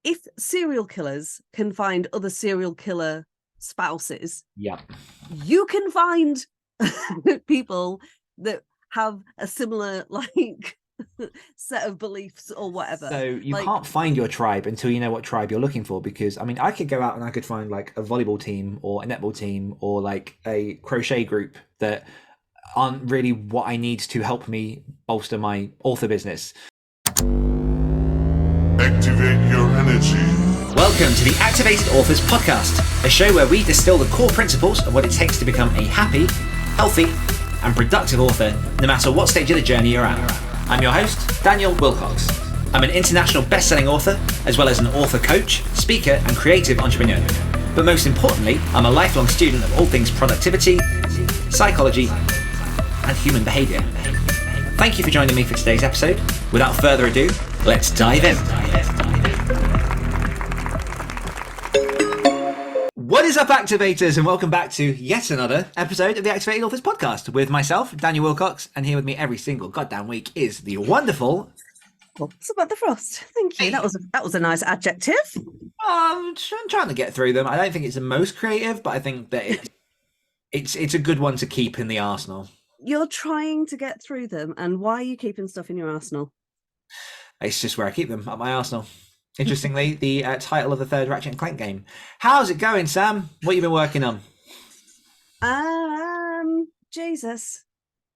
if serial killers can find other serial killer spouses, yeah, you can find people that have a similar like set of beliefs or whatever. so you Like, can't find your tribe until you know what tribe you're looking for, because I mean I could go out and I could find like a volleyball team or a netball team or like a crochet group that aren't really what I need to help me bolster my author business. Activate your energy. Welcome to the Activated Authors Podcast, a show where we distill the core principles of what it takes to become a happy, healthy, and productive author, no matter what stage of the journey you're at. I'm your host, Daniel Willcocks. I'm an international best-selling author, as well as an author coach, speaker, and creative entrepreneur. But most importantly, I'm a lifelong student of all things productivity, psychology, and human behavior. Thank you for joining me for today's episode. Without further ado, let's dive in. What is up, Activators, and welcome back to yet another episode of the Activated Authors Podcast with myself, Daniel Willcocks, and here with me every single goddamn week is the wonderful Samantha Frost. Thank you. That was a nice adjective. I'm trying to get through them. I don't think it's the most creative, but I think that it's a good one to keep in the arsenal. You're trying to get through them, and why are you keeping stuff in your arsenal? It's just where I keep them, at my arsenal. Interestingly, the title of the third Ratchet and Clank game. How's it going, Sam? What have you been working on? Jesus.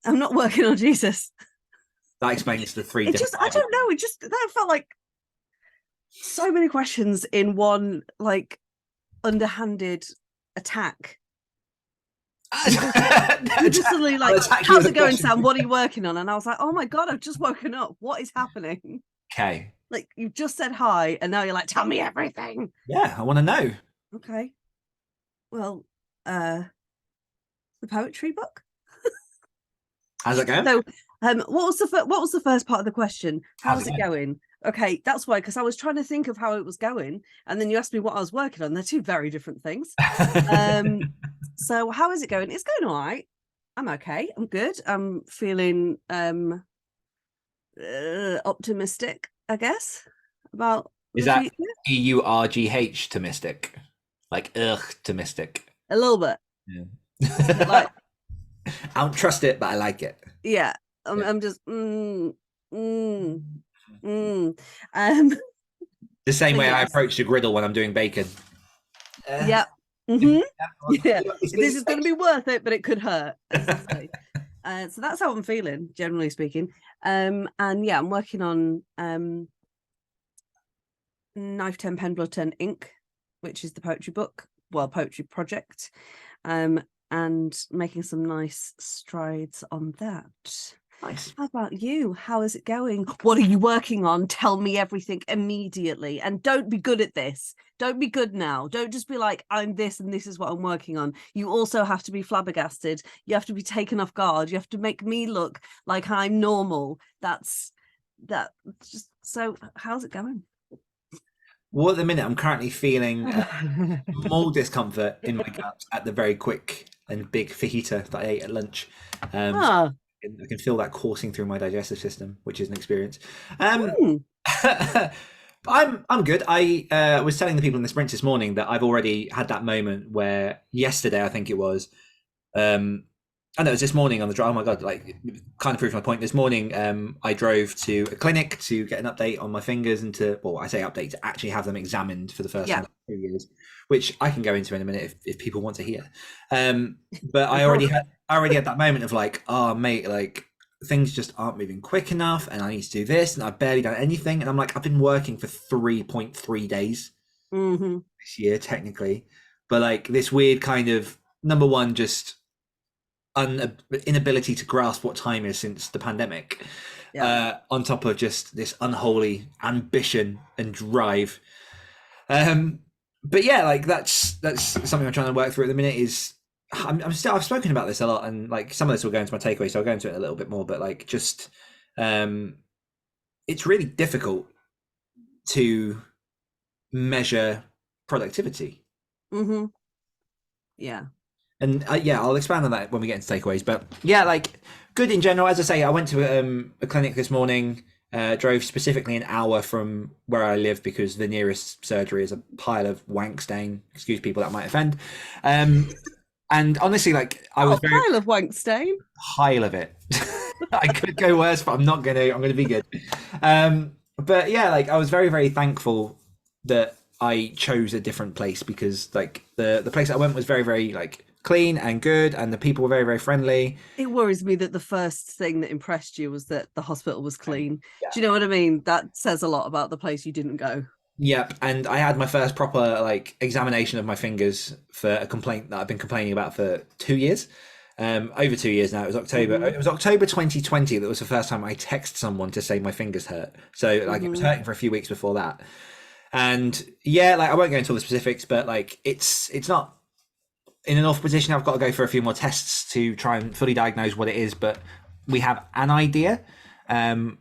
I'm not working on Jesus. That explains the three. I don't know. That felt like so many questions in one, like, underhanded attack. You just suddenly like, how's it going, Sam? What are you working on? And I was like, oh my God, I've just woken up. What is happening? Okay. Like, you've just said hi, and now you're like, tell me everything. Yeah, I want to know. Okay. Well, the poetry book. How's it going? So, what was the first part of the question? How's it going? Okay, that's why, because I was trying to think of how it was going, and then you asked me what I was working on. They're two very different things. So how is it going? It's going all right. I'm okay. I'm good. I'm feeling optimistic, I guess, about Is the that future. EURGH to mystic? Like to mystic? A little bit. Yeah. Like, I don't trust it, but I like it. yeah. I'm just The same So way I yes. approach the griddle when I'm doing bacon. Yeah. Yeah. This is going to be worth it, but it could hurt. So that's how I'm feeling, generally speaking. And yeah, I'm working on Knife 10 Pen Blood 10 Ink, which is the poetry project, and making some nice strides on that. Nice. How about you? How is it going? What are you working on? Tell me everything immediately. And don't be good at this. Don't be good now. Don't just be like, I'm this and this is what I'm working on. You also have to be flabbergasted. You have to be taken off guard. You have to make me look like I'm normal. That's just so. How's it going? Well, at the minute, I'm currently feeling more discomfort in my gut at the very quick and big fajita that I ate at lunch. I can feel that coursing through my digestive system, which is an experience. I'm good. I was telling the people in the sprints this morning that I've already had that moment where yesterday, I think it was, I know it was this morning on the drive. Oh my God, like kind of proves my point. This morning, I drove to a clinic to get an update on my fingers and I say update, to actually have them examined for the first time in 2 years, which I can go into in a minute if people want to hear. But I already had that moment of like, oh mate, like things just aren't moving quick enough and I need to do this and I've barely done anything. And I'm like, I've been working for 3.3 days this year, technically. But like this weird kind of, number one, just inability to grasp what time is since the pandemic, on top of just this unholy ambition and drive. But yeah, like that's something I'm trying to work through at the minute. I've spoken about this a lot, and like some of this will go into my takeaway, so I'll go into it a little bit more. But like, just it's really difficult to measure productivity. Yeah. And I'll expand on that when we get into takeaways. But yeah, like good in general. As I say, I went to a clinic this morning. Drove specifically an hour from where I live because the nearest surgery is a pile of wank stain. Excuse people that might offend. And honestly, like I was very pile of wank stain. pile of it. I could go worse, but I'm not gonna. I'm gonna be good. But yeah, like I was very, very thankful that I chose a different place because like the place I went was very, very like clean and good, and the people were very, very friendly. It worries me that the first thing that impressed you was that the hospital was clean. Yeah. Do you know what I mean? That says a lot about the place you didn't go. Yep, and I had my first proper like examination of my fingers for a complaint that I've been complaining about for 2 years. Over 2 years now. It was October. It was October 2020 that was the first time I texted someone to say my fingers hurt. So like it was hurting for a few weeks before that. And yeah, like I won't go into all the specifics, but like it's not in an awful position. I've got to go for a few more tests to try and fully diagnose what it is, but we have an idea. And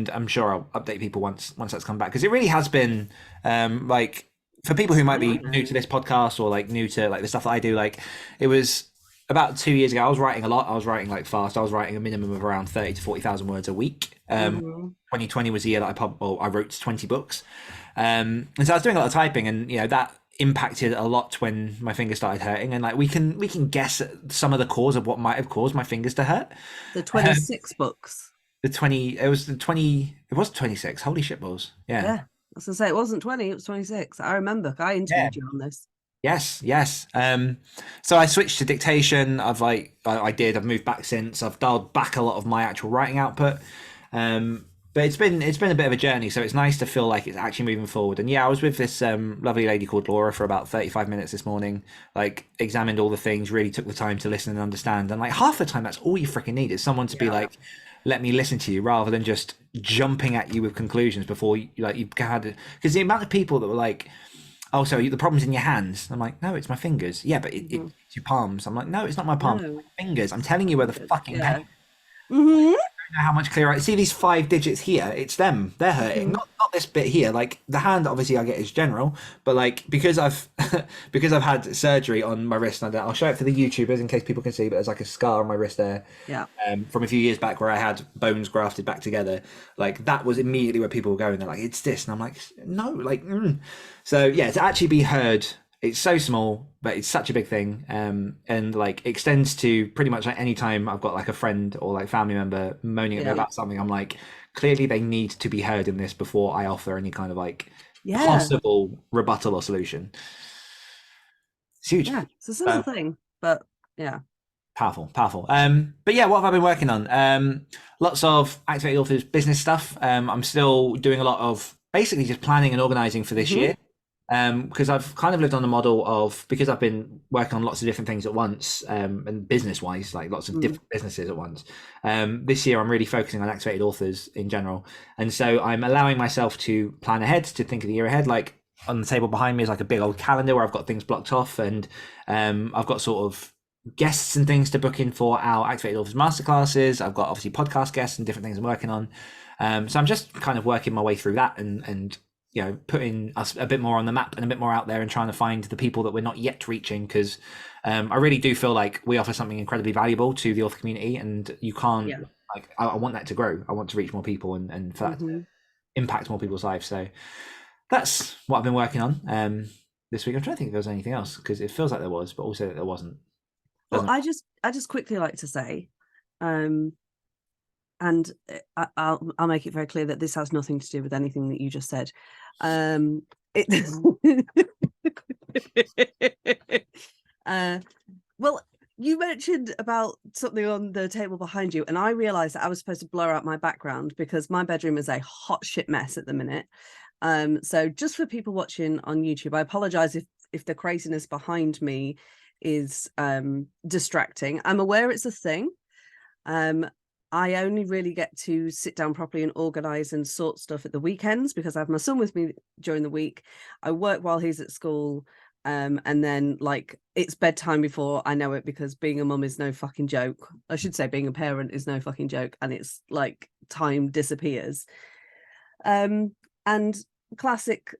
I'm sure I'll update people once that's come back, because it really has been like for people who might be new to this podcast or like new to like the stuff that I do, like it was about 2 years ago. I was writing a lot. I was writing like fast. I was writing a minimum of around 30 to 40,000 words a week. 2020 was the year that I wrote 20 books. And so I was doing a lot of typing, and you know that impacted a lot when my fingers started hurting. And like we can guess at some of the cause of what might have caused my fingers to hurt. The 26 books. It was 26. Holy shit balls. Yeah. I was gonna say it wasn't 20, it was 26. I remember I interviewed you on this. Yes. So I switched to dictation. I've moved back since. I've dialed back a lot of my actual writing output. But it's been a bit of a journey, so it's nice to feel like it's actually moving forward. And yeah, I was with this lovely lady called Laura for about 35 minutes this morning, like examined all the things, really took the time to listen and understand. And like half the time that's all you freaking need is someone to be like, let me listen to you, rather than just jumping at you with conclusions before you had, because the amount of people that were like, oh, so the problem's in your hands. I'm like, no, it's my fingers. Yeah, but it's your palms. I'm like, no, it's not my palms. No. It's my fingers. I'm telling you where the fucking pain. Mm-hmm. I don't know how much clearer. I see these 5 digits here. It's them. They're hurting. Not this bit here. Like the hand, obviously, I get is general, but like because I've had surgery on my wrist, and I'll show it for the YouTubers in case people can see. But there's like a scar on my wrist there. Yeah. From a few years back where I had bones grafted back together. Like that was immediately where people were going. They're like, it's this, and I'm like, no, like. So yeah, to actually be heard. It's so small, but it's such a big thing, and like extends to pretty much like any time I've got like a friend or like family member moaning at me about something. I'm like, clearly they need to be heard in this before I offer any kind of like possible rebuttal or solution. It's huge. Yeah, it's a simple thing, but yeah. Powerful. But yeah, what have I been working on? Lots of Activated Authors business stuff. I'm still doing a lot of basically just planning and organizing for this year. Because I've kind of lived on the model of, because I've been working on lots of different things at once, and business wise, like lots of different businesses at once. This year I'm really focusing on Activated Authors in general, and so I'm allowing myself to plan ahead, to think of the year ahead. Like on the table behind me is like a big old calendar where I've got things blocked off, and I've got sort of guests and things to book in for our Activated Authors masterclasses. I've got obviously podcast guests and different things I'm working on. So I'm just kind of working my way through that, and you know, putting us a bit more on the map and a bit more out there, and trying to find the people that we're not yet reaching, because I really do feel like we offer something incredibly valuable to the author community, and you can't like I want that to grow. I want to reach more people and for that to impact more people's lives. So that's what I've been working on this week. I'm trying to think if there was anything else, because it feels like there was, but also that there wasn't. Well, I just quickly like to say, and I'll make it very clear that this has nothing to do with anything that you just said. Well, you mentioned about something on the table behind you, and I realized that I was supposed to blur out my background because my bedroom is a hot shit mess at the minute. So just for people watching on YouTube, I apologize if the craziness behind me is distracting. I'm aware it's a thing. I only really get to sit down properly and organize and sort stuff at the weekends, because I have my son with me during the week. I work while he's at school, and then like it's bedtime before I know it, because being a mum is no fucking joke. I should say being a parent is no fucking joke, and it's like time disappears. And classic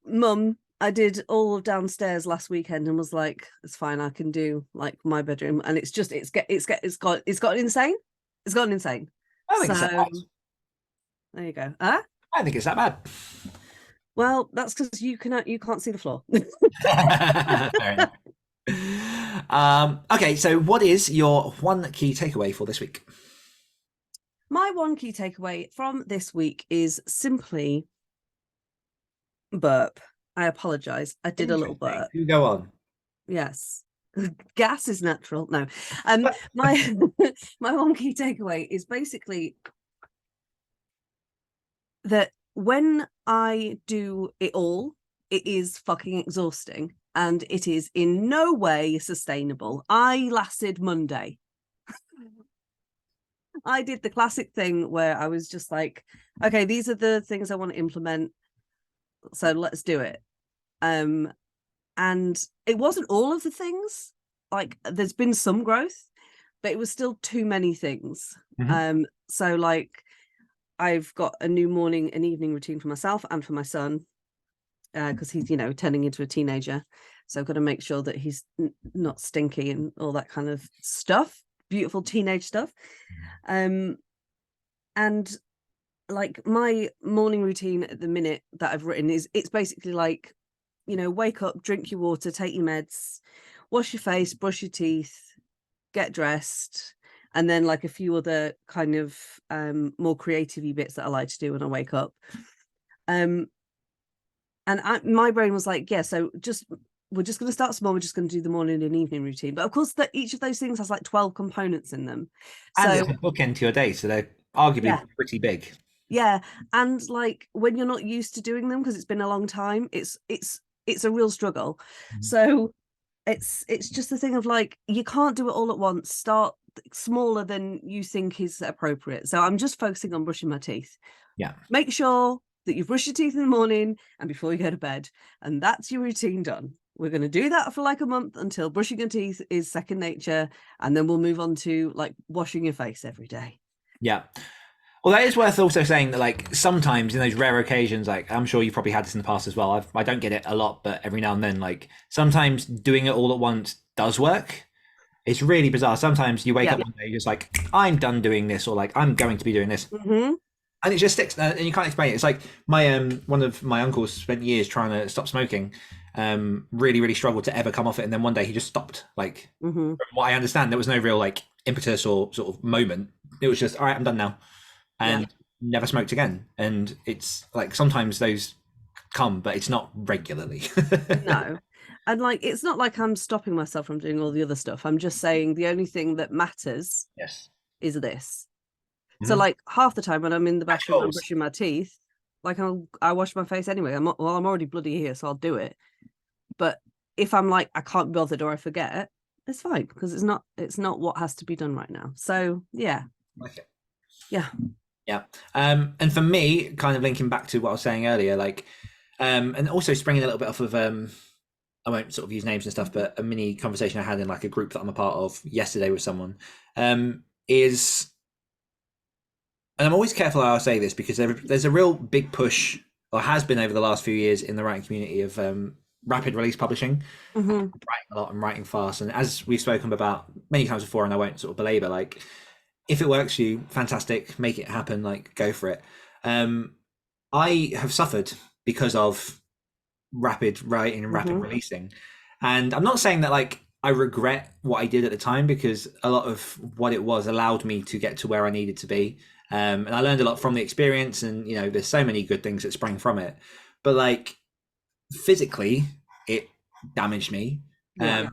mum, I did all of downstairs last weekend and was like, it's fine, I can do like my bedroom, and it's gotten insane. It's gotten insane. I think so. There you go. I don't think it's that bad. Well, that's because you can't see the floor. Fair enough. Okay, so what is your one key takeaway for this week? My one key takeaway from this week is simply burp. I apologize. I did a little burp. You go on. Yes. Gas is natural. No. My my one key takeaway is basically that when I do it all, it is fucking exhausting and it is in no way sustainable. I lasted Monday. I did the classic thing where I was just like, okay, these are the things I want to implement, so let's do it. And it wasn't all of the things. Like, there's been some growth, but it was still too many things. So like, I've got a new morning and evening routine for myself and for my son, because he's, you know, turning into a teenager. So I've got to make sure that he's not stinky and all that kind of stuff, beautiful teenage stuff. And like, my morning routine at the minute that I've written is, it's basically like, you know, wake up, drink your water, take your meds, wash your face, brush your teeth, get dressed, and then like a few other kind of more creative-y bits that I like to do when I wake up. And my brain was like, yeah, so we're just going to start small. We're just going to do the morning and evening routine. But of course, that each of those things has like 12 components in them. And it's a bookend to your day, so they're arguably pretty big. Yeah, and like, when you're not used to doing them because it's been a long time, it's a real struggle. So it's just the thing of like, you can't do it all at once. Start smaller than you think is appropriate. So I'm just focusing on brushing my teeth. Yeah. Make sure that you brush your teeth in the morning and before you go to bed, and that's your routine done. We're going to do that for like a month until brushing your teeth is second nature, and then we'll move on to like washing your face every day. Yeah. Well, that is worth also saying that, like, sometimes in those rare occasions, like, I'm sure you've probably had this in the past as well. I don't get it a lot, but every now and then, like, sometimes doing it all at once does work. It's really bizarre. Sometimes you wake up one day, you're just like, I'm done doing this, or like, I'm going to be doing this. And it just sticks, and you can't explain it. It's like my one of my uncles spent years trying to stop smoking, really struggled to ever come off it, and then one day he just stopped. Like, from what I understand, there was no real like impetus or sort of moment. It was just, all right, I'm done now. And never smoked again. And it's like, sometimes those come, but it's not regularly. No. And like, it's not like I'm stopping myself from doing all the other stuff. I'm just saying the only thing that matters is this. So like, half the time when I'm in the bathroom and brushing my teeth, like, I wash my face anyway. I'm already bloody here, so I'll do it. But if I'm like, I can't be bothered or I forget, it's fine, because it's not what has to be done right now. So yeah. Okay. Yeah. Yeah. And for me, kind of linking back to what I was saying earlier, like, and also springing a little bit off of, I won't sort of use names and stuff, but a mini conversation I had in like a group that I'm a part of yesterday with someone, is, and I'm always careful how I say this, because there's a real big push, or has been over the last few years, in the writing community of rapid release publishing, writing a lot and writing fast. And as we've spoken about many times before, and I won't sort of belabor, like, if it works for you, fantastic, make it happen, like, go for it. I have suffered because of rapid writing and rapid releasing. And I'm not saying that like I regret what I did at the time, because a lot of what it was allowed me to get to where I needed to be. And I learned a lot from the experience, and, you know, there's so many good things that sprang from it. But like, physically, it damaged me.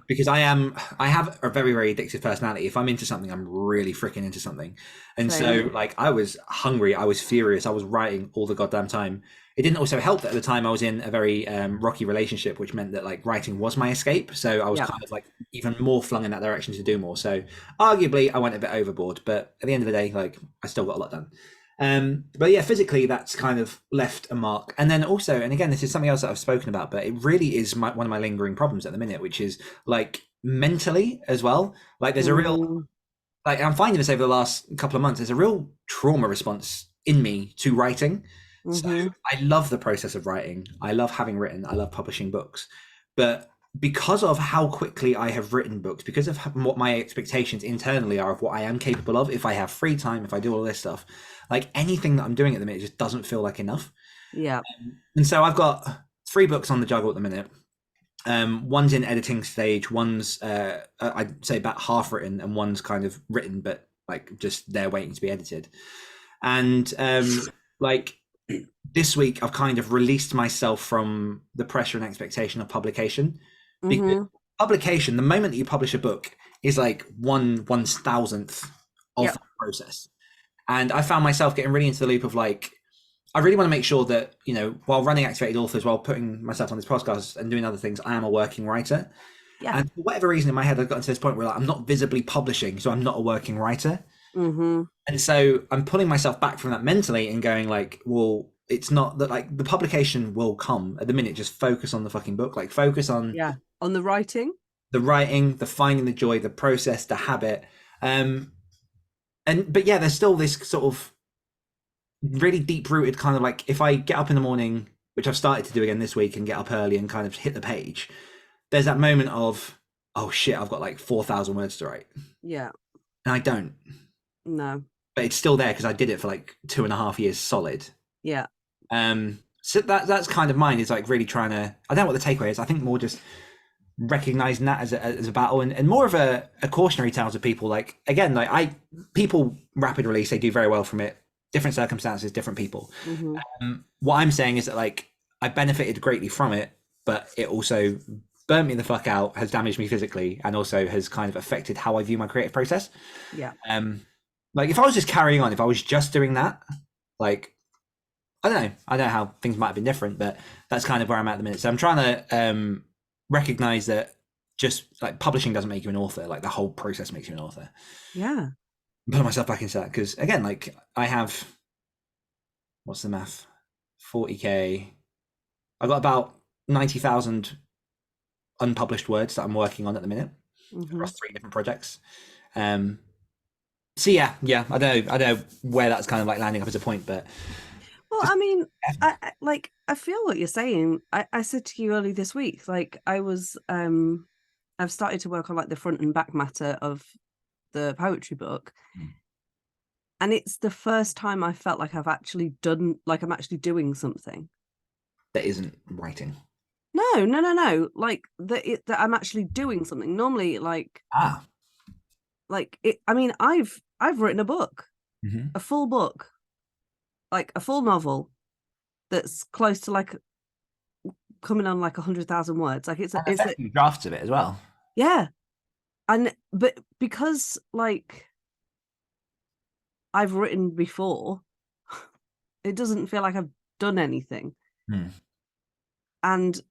Because I have a very, very addictive personality. If I'm into something, I'm really freaking into something. And so like, I was hungry, I was furious, I was writing all the goddamn time. It didn't also help that at the time I was in a very rocky relationship, which meant that like writing was my escape. So I was kind of like even more flung in that direction to do more. So arguably I went a bit overboard, but at the end of the day, like, I still got a lot done. But yeah, physically that's kind of left a mark. And then also, and again, this is something else that I've spoken about, but it really is one of my lingering problems at the minute, which is like mentally as well. Like, there's a real, like, I'm finding this over the last couple of months, there's a real trauma response in me to writing. So I love the process of writing. I love having written. I love publishing books. But because of how quickly I have written books, because of what my expectations internally are of what I am capable of, if I have free time, if I do all this stuff, like anything that I'm doing at the minute just doesn't feel like enough. Yeah. And so I've got 3 books on the juggle at the minute. One's in editing stage, one's I'd say about half written, and one's kind of written but like just there waiting to be edited. And like this week I've kind of released myself from the pressure and expectation of publication. Because publication, the moment that you publish a book, is like 1/1000th of the process. And I found myself getting really into the loop of like, I really want to make sure that, you know, while running Activated Authors, while putting myself on this podcast and doing other things, I am a working writer. Yeah. And for whatever reason in my head, I've gotten to this point where like, I'm not visibly publishing, so I'm not a working writer. And so I'm pulling myself back from that mentally and going like, well, it's not that like the publication will come at the minute. Just focus on the fucking book, like focus on the writing, the finding the joy, the process, the habit. But yeah, there's still this sort of really deep rooted kind of like, if I get up in the morning, which I've started to do again this week, and get up early and kind of hit the page, there's that moment of, oh shit, I've got like 4,000 words to write. Yeah. And I don't. No. But it's still there because I did it for like 2.5 years solid. Yeah. So that's kind of mine, is like really trying to, I don't know what the takeaway is. I think more just recognizing that as a battle, and more of a cautionary tale to people. Like, again, like people rapid release, they do very well from it. Different circumstances, different people. What I'm saying is that like I benefited greatly from it, but it also burnt me the fuck out, has damaged me physically, and also has kind of affected how I view my creative process. Yeah. Like if I was just carrying on, if I was just doing that, like I don't know how things might have been different, but that's kind of where I'm at the minute. So I'm trying to recognize that just like publishing doesn't make you an author, like the whole process makes you an author. Yeah. I'm putting myself back into that because again, like I have, what's the math? 40k. I've got about 90,000 unpublished words that I'm working on at the minute across 3 different projects. So yeah, I don't know where that's kind of like landing up as a point, but well, I mean, I feel what you're saying. I said to you early this week, like I was, I've started to work on like the front and back matter of the poetry book, and it's the first time I felt like I've actually done, like I'm actually doing something that isn't writing. No, like that I'm actually doing something. Normally, like like it, I mean, I've written a book, a full book, like a full novel that's close to like coming on like 100,000 words. Like it's drafts of it as well. Yeah. But because like I've written before, it doesn't feel like I've done anything. And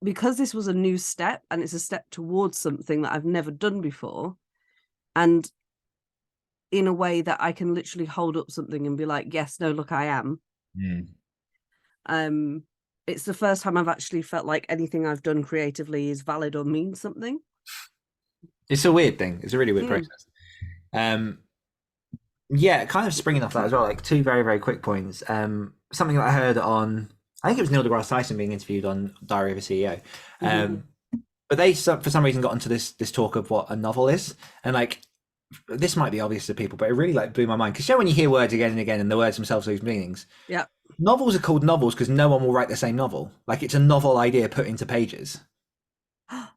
because this was a new step, and it's a step towards something that I've never done before, and in a way that I can literally hold up something and be like, yes, no, look, I am. It's the first time I've actually felt like anything I've done creatively is valid or means something. It's a weird thing. It's a really weird process. Yeah, kind of springing off that as well, like 2 very, very quick points. Something that I heard on, I think it was Neil deGrasse Tyson being interviewed on Diary of a CEO. But they, for some reason, got onto this talk of what a novel is. And like, this might be obvious to people, but it really like blew my mind. Because when you hear words again and again and the words themselves lose meanings. Yeah. Novels are called novels because no one will write the same novel. Like it's a novel idea put into pages. I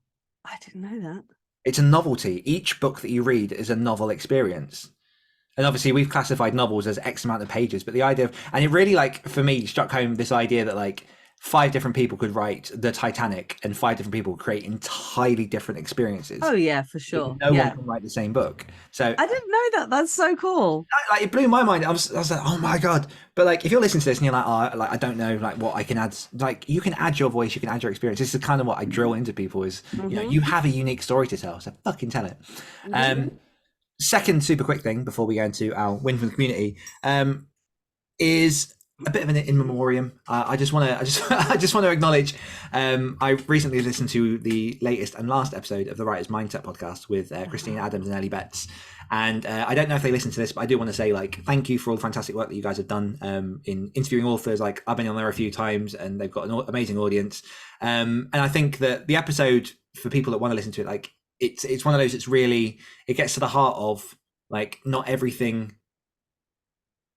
didn't know that. It's a novelty. Each book that you read is a novel experience. And obviously we've classified novels as X amount of pages, but the idea of, and it really like for me struck home this idea that like 5 different people could write the Titanic and 5 different people create entirely different experiences. Oh yeah, for sure. No one can write the same book. So I didn't know that. That's so cool. Like it blew my mind. I was like, oh my God. But like, if you're listening to this and you're like, oh, like I don't know, like what I can add. Like you can add your voice, you can add your experience. This is kind of what I drill into people is, you know, you have a unique story to tell, so fucking tell it. Second super quick thing before we go into our win from the community is a bit of an in memoriam. I just want to acknowledge. I recently listened to the latest and last episode of the Writer's Mindset podcast with Christine Adams and Ellie Betts, and I don't know if they listen to this, but I do want to say like thank you for all the fantastic work that you guys have done in interviewing authors. Like I've been on there a few times, and they've got an amazing audience. And I think that the episode for people that want to listen to it, like it's one of those. It's really, it gets to the heart of like not everything.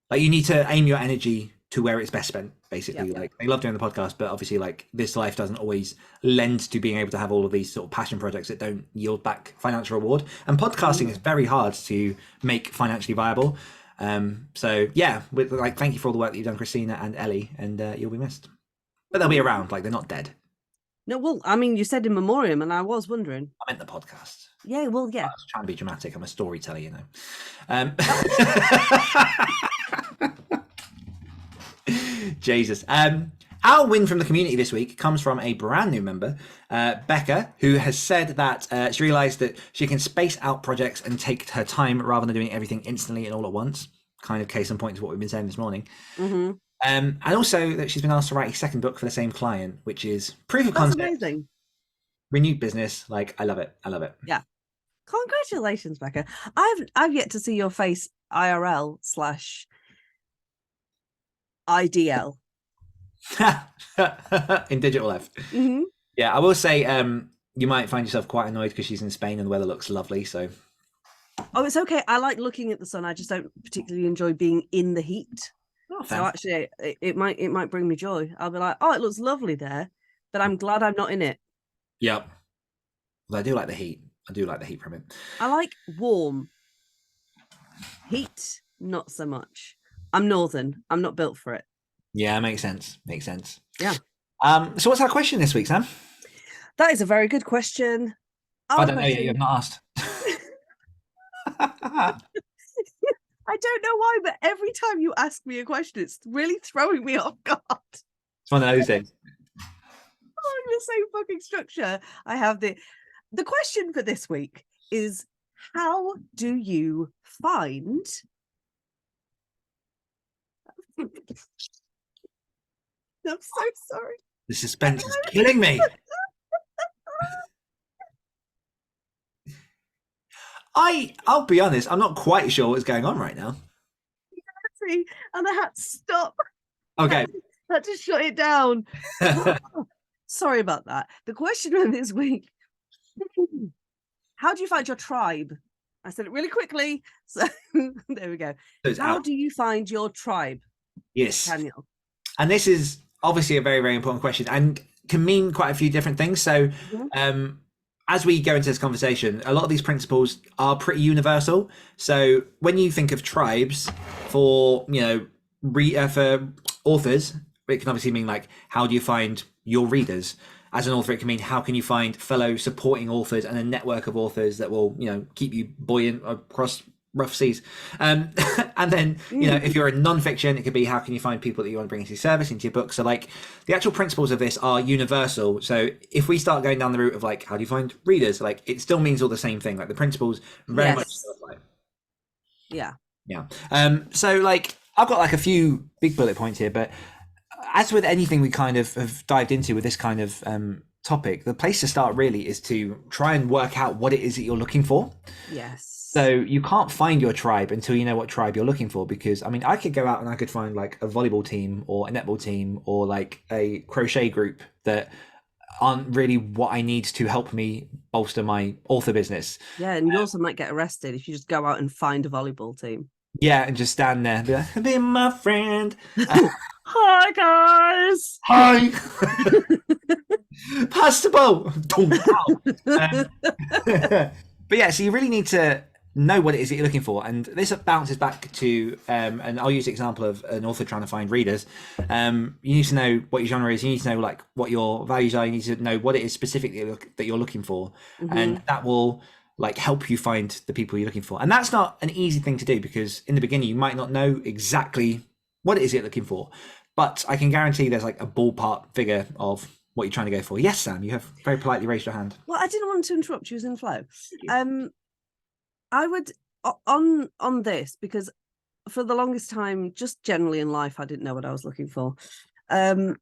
Like you need to aim your energy to where it's best spent, basically. Yep. Like I love doing the podcast, but obviously like this life doesn't always lend to being able to have all of these sort of passion projects that don't yield back financial reward. And podcasting is very hard to make financially viable. So yeah, with like, thank you for all the work that you've done, Christina and Ellie, and you'll be missed. But they'll be around, like they're not dead. No, well, I mean, you said in memoriam, and I was wondering. I meant the podcast. Yeah, well, yeah. I was trying to be dramatic. I'm a storyteller, you know. Jesus. Our win from the community this week comes from a brand new member, Becca, who has said that she realised that she can space out projects and take her time rather than doing everything instantly and all at once. Kind of case in point to what we've been saying this morning. Mm-hmm. And also that she's been asked to write a second book for the same client, which is proof of concept. That's amazing. Renewed business. Like, I love it. I love it. Yeah. Congratulations, Becca. I've yet to see your face IRL/IDL. In digital life. Mm-hmm. Yeah, I will say you might find yourself quite annoyed because she's in Spain and the weather looks lovely. So Oh, it's okay. I like looking at the sun. I just don't particularly enjoy being in the heat. So actually, it might bring me joy. I'll be like, oh, it looks lovely there, but I'm glad I'm not in it. Yep. Well, I do like the heat. I do like the heat from it. I like warm. Heat, not so much. I'm northern. I'm not built for it. Yeah, makes sense. Makes sense. Yeah. So what's our question this week, Sam? That is a very good question. I don't know yet. You have not asked. I don't know why, but every time you ask me a question, it's really throwing me off guard. It's one of those days. Following the same fucking structure. I have the question for this week is, how do you find I'm so sorry. The suspense is killing me. I'll be honest, I'm not quite sure what's going on right now. See, and I had to stop. Okay. I had to shut it down. Sorry about that. The question for this week: how do you find your tribe? I said it really quickly, so there we go. So how do you find your tribe? Yes, Daniel. And this is obviously a very, very important question and can mean quite a few different things. So as we go into this conversation, a lot of these principles are pretty universal. So when you think of tribes for, for authors, it can obviously mean like, how do you find your readers? As an author, it can mean how can you find fellow supporting authors and a network of authors that will, keep you buoyant across rough seas. And then, if you're in non-fiction, it could be how can you find people that you want to bring into your service, into your book. So like the actual principles of this are universal. So if we start going down the route of like, how do you find readers? Like it still means all the same thing. Like the principles very much apply. Yeah. Yeah. So like I've got like a few big bullet points here, but as with anything we kind of have dived into with this kind of topic, the place to start really is to try and work out what it is that you're looking for. Yes. So you can't find your tribe until you know what tribe you're looking for, because I mean, I could go out and I could find like a volleyball team or a netball team or like a crochet group that aren't really what I need to help me bolster my author business. Yeah, and you also might get arrested if you just go out and find a volleyball team. Yeah, and just stand there and be like, be my friend. Hi guys. Hi. Pass the ball. But yeah, so you really need to know what it is that you're looking for, and this bounces back to and I'll use the example of an author trying to find readers. You need to know what your genre is, you need to know like what your values are, you need to know what it is specifically that you're looking for, and that will like help you find the people you're looking for. And that's not an easy thing to do, because in the beginning you might not know exactly what it is you're looking for, but I can guarantee there's like a ballpark figure of what you're trying to go for. Yes, Sam, you have very politely raised your hand. Well, I didn't want to interrupt you, was in flow. I would on this, because for the longest time, just generally in life, I didn't know what I was looking for. Yeah.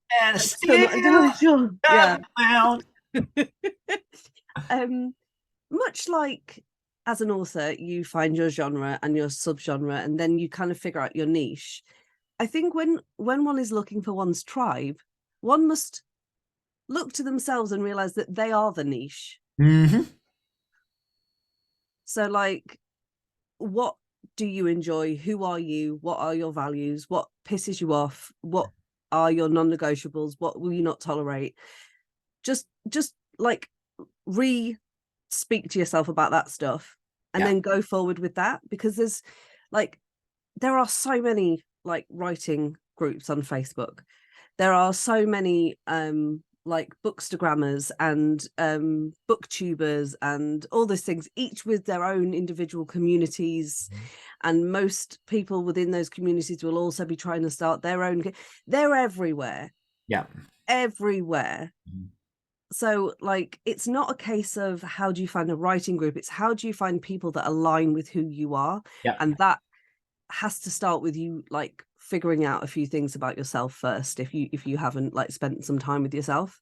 Much like as an author, you find your genre and your subgenre, and then you kind of figure out your niche. I think when one is looking for one's tribe, one must look to themselves and realize that they are the niche. Mm-hmm. So like, what do you enjoy? Who are you? What are your values? What pisses you off? What are your non-negotiables? What will you not tolerate? Just like speak to yourself about that stuff, and then go forward with that, because there are so many like writing groups on Facebook. There are so many like bookstagrammers and booktubers and all those things, each with their own individual communities. And most people within those communities will also be trying to start their own. They're everywhere. Yeah. Everywhere. So like, it's not a case of how do you find a writing group, it's how do you find people that align with who you are. Yeah. And that has to start with you like figuring out a few things about yourself first, if you haven't like spent some time with yourself.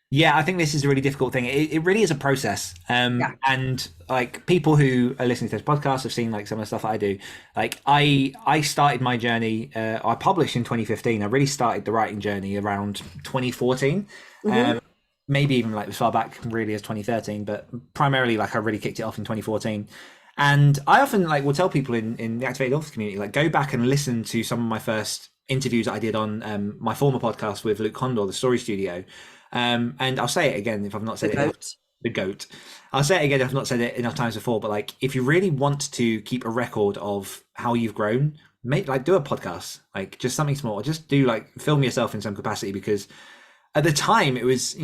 Yeah, I think this is a really difficult thing. It really is a process. And like people who are listening to this podcast have seen like some of the stuff that I do. Like I started my journey, I published in 2015. I really started the writing journey around 2014. Maybe even like as far back really as 2013, but primarily like I really kicked it off in 2014. And I often like will tell people in the Activated Authors community, like go back and listen to some of my first interviews that I did on my former podcast with Luke Condor, the Story Studio. And I'll say it again if I've not said the goat. I'll say it again if I've not said it enough times before, but like if you really want to keep a record of how you've grown, do a podcast, like just something small, just do like film yourself in some capacity, because at the time it was,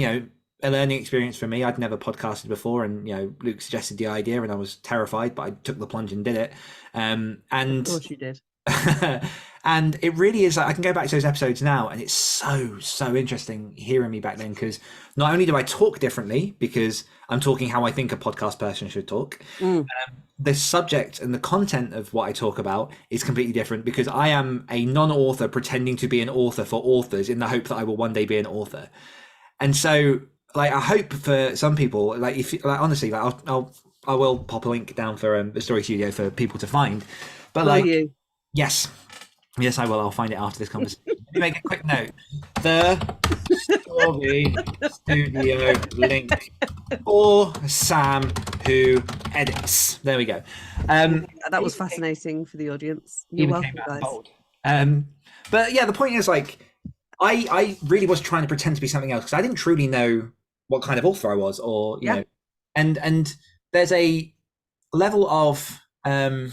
a learning experience for me. I'd never podcasted before, and Luke suggested the idea and I was terrified, but I took the plunge and did it. And of course you did. And it really is like I can go back to those episodes now and it's so interesting hearing me back then, because not only do I talk differently because I'm talking how I think a podcast person should talk, the subject and the content of what I talk about is completely different, because I am a non-author pretending to be an author for authors in the hope that I will one day be an author. And so like I hope for some people, like if like honestly, like I will pop a link down for the Story Studio for people to find. But Will like you? Yes, I will. I'll find it after this conversation. Let me make a quick note. The Story Studio link for Sam who edits. There we go. That was fascinating for the audience. You're welcome, guys. But yeah, the point is like I really was trying to pretend to be something else because I didn't truly know what kind of author I was, or you know, and there's a level of I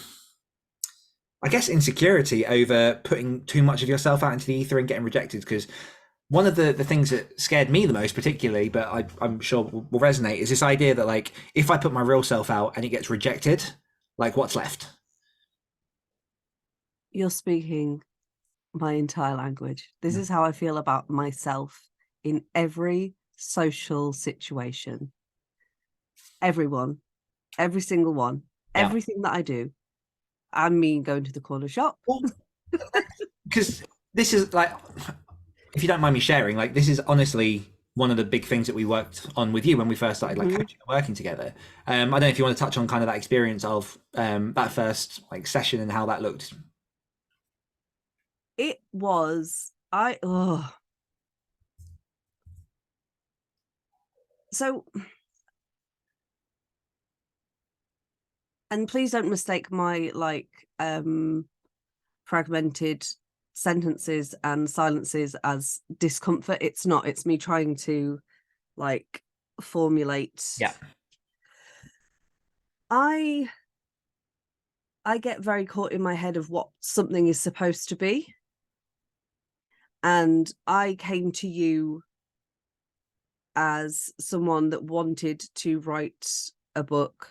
guess insecurity over putting too much of yourself out into the ether and getting rejected, because one of the things that scared me the most particularly, but I'm sure will resonate, is this idea that like if I put my real self out and it gets rejected, like what's left? You're speaking my entire language. This is how I feel about myself in every social situation. Everyone, every single one, everything that I do. I mean, going to the corner shop. Because this is like, if you don't mind me sharing, like this is honestly one of the big things that we worked on with you when we first started like coaching and working together. I don't know if you want to touch on kind of that experience of that first like session and how that looked. It was so, and please don't mistake my like fragmented sentences and silences as discomfort. It's not. It's me trying to like formulate. I get very caught in my head of what something is supposed to be. And I came to you as someone that wanted to write a book,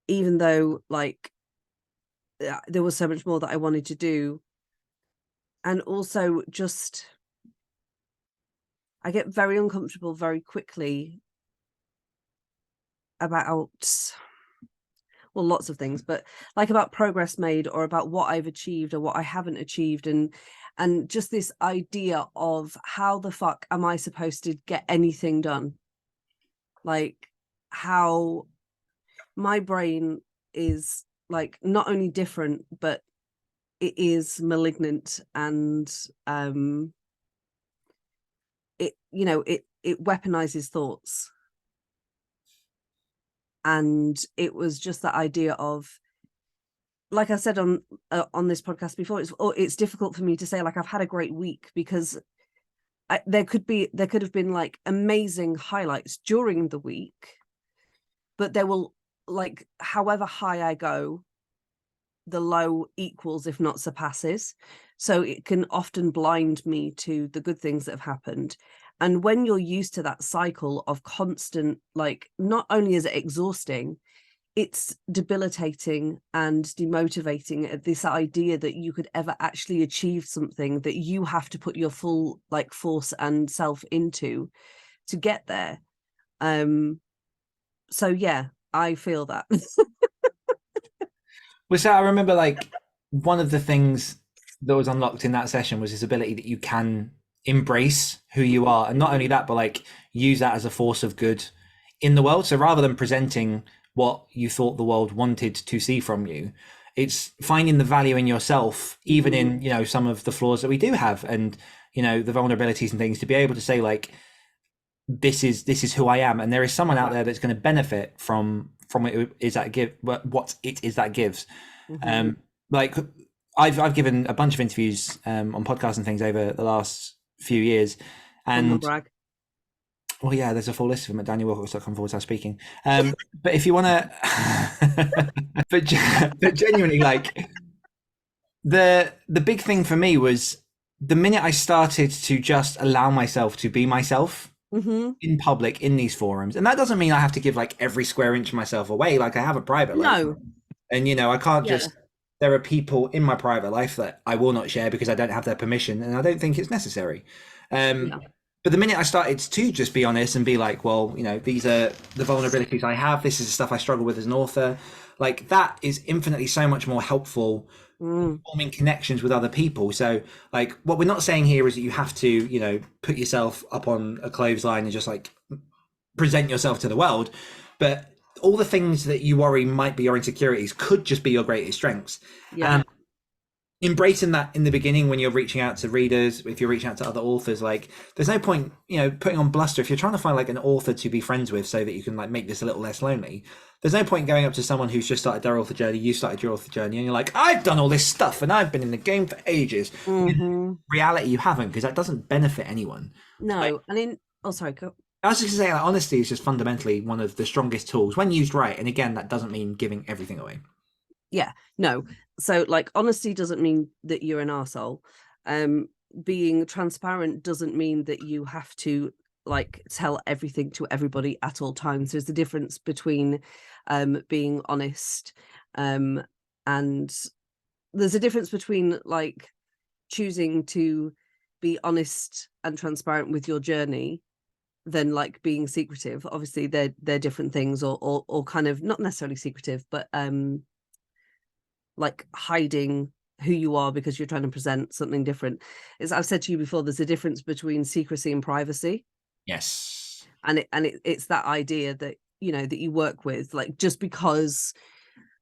even though like there was so much more that I wanted to do. And also just, I get very uncomfortable very quickly about, well, lots of things, but like about progress made or about what I've achieved or what I haven't achieved. And just this idea of how the fuck am I supposed to get anything done? Like how my brain is like not only different, but it is malignant, and it weaponizes thoughts. And it was just that idea of, like I said on this podcast before, it's difficult for me to say like I've had a great week, because there could have been like amazing highlights during the week, but there will, like, however high I go, the low equals, if not surpasses. So it can often blind me to the good things that have happened. And when you're used to that cycle of constant, like, not only is it exhausting, it's debilitating and demotivating at this idea that you could ever actually achieve something that you have to put your full like force and self into to get there. So yeah, I feel that. Well, so I remember like one of the things that was unlocked in that session was this ability that you can embrace who you are, and not only that, but like use that as a force of good in the world. So rather than presenting what you thought the world wanted to see from you, it's finding the value in yourself, even in, you know, some of the flaws that we do have, and, you know, the vulnerabilities and things, to be able to say like, this is who I am, and there is someone out there that's going to benefit from it is that give what it is that gives. Like I've given a bunch of interviews on podcasts and things over the last few years, and brag. well, yeah, there's a full list of them at danielwillcocks.com/speaking. But if you want to, but genuinely, like the big thing for me was the minute I started to just allow myself to be myself in public in these forums. And that doesn't mean I have to give like every square inch of myself away. Like I have a private life. No. And, you know, I can't just, there are people in my private life that I will not share because I don't have their permission, and I don't think it's necessary. But the minute I started to just be honest and be like, well, you know, these are the vulnerabilities I have, this is the stuff I struggle with as an author, like that is infinitely so much more helpful forming connections with other people. So like what we're not saying here is that you have to, you know, put yourself up on a clothesline and just like present yourself to the world, but all the things that you worry might be your insecurities could just be your greatest strengths. Embracing that in the beginning when you're reaching out to readers, if you're reaching out to other authors, like there's no point, you know, putting on bluster. If you're trying to find like an author to be friends with so that you can like make this a little less lonely, there's no point going up to someone who's just started their author journey, you started your author journey, and you're like, I've done all this stuff and I've been in the game for ages. In reality, you haven't, because that doesn't benefit anyone. No. Like, And in I was just going to say, like, honesty is just fundamentally one of the strongest tools when used right. And again, that doesn't mean giving everything away. Yeah, no. So like honesty doesn't mean that you're an arsehole. Being transparent doesn't mean that you have to like tell everything to everybody at all times. There's a difference between being honest, and there's a difference between like choosing to be honest and transparent with your journey than like being secretive. Obviously they're different things, or kind of not necessarily secretive, but like hiding who you are because you're trying to present something different. As I've said to you before, there's a difference between secrecy and privacy. Yes. And it's that idea that, you know, that you work with, like, just because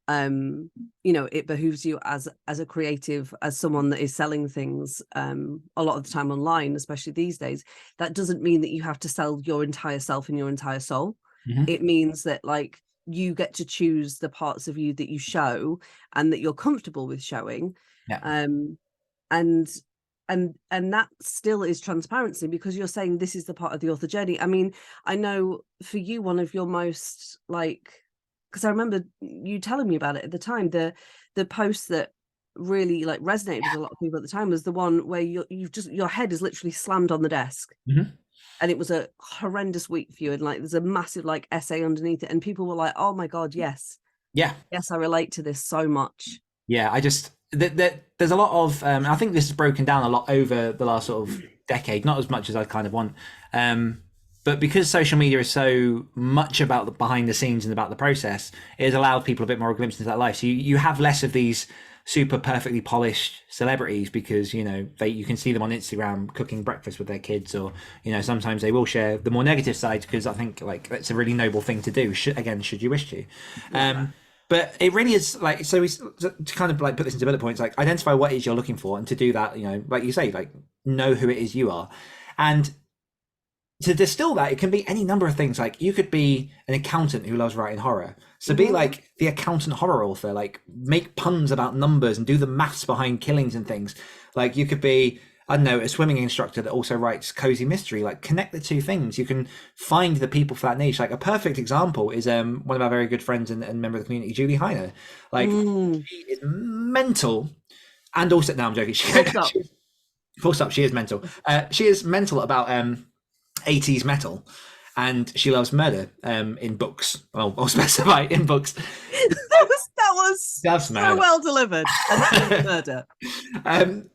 you know, it behooves you as a creative, as someone that is selling things a lot of the time online, especially these days, that doesn't mean that you have to sell your entire self and your entire soul. It means that like you get to choose the parts of you that you show and that you're comfortable with showing. And that still is transparency, because you're saying this is the part of the author journey. I mean, I know for you, one of your most like, because I remember you telling me about it at the time, the post that really like resonated with a lot of people at the time was the one where your head is literally slammed on the desk. And it was a horrendous week for you, and like there's a massive like essay underneath it, and people were like, oh my god, yes, I relate to this so much. I just there's a lot of I think this has broken down a lot over the last sort of decade, not as much as I kind of want, but because social media is so much about the behind the scenes and about the process, it has allowed people a bit more of a glimpse into that life. So you have less of these super perfectly polished celebrities, because, you know, you can see them on Instagram cooking breakfast with their kids, or, you know, sometimes they will share the more negative side, because I think like that's a really noble thing to do, should you wish to. But it really is like, so we to kind of like put this into bullet points, like identify what it is you're looking for, and to do that, you know, like you say, like know who it is you are. And to distill that, it can be any number of things. Like you could be an accountant who loves writing horror. So be like the accountant horror author, like make puns about numbers and do the maths behind killings and things. Like you could be, I don't know, a swimming instructor that also writes cozy mystery. Like connect the two things. You can find the people for that niche. Like a perfect example is one of our very good friends and member of the community, Julie Heiner. Like she is mental, and also no, I'm joking. Full stop. She is mental. She is mental about 80s metal, and she loves murder in books. Well, I'll specify in books. that was so murder. well delivered. And that was murder.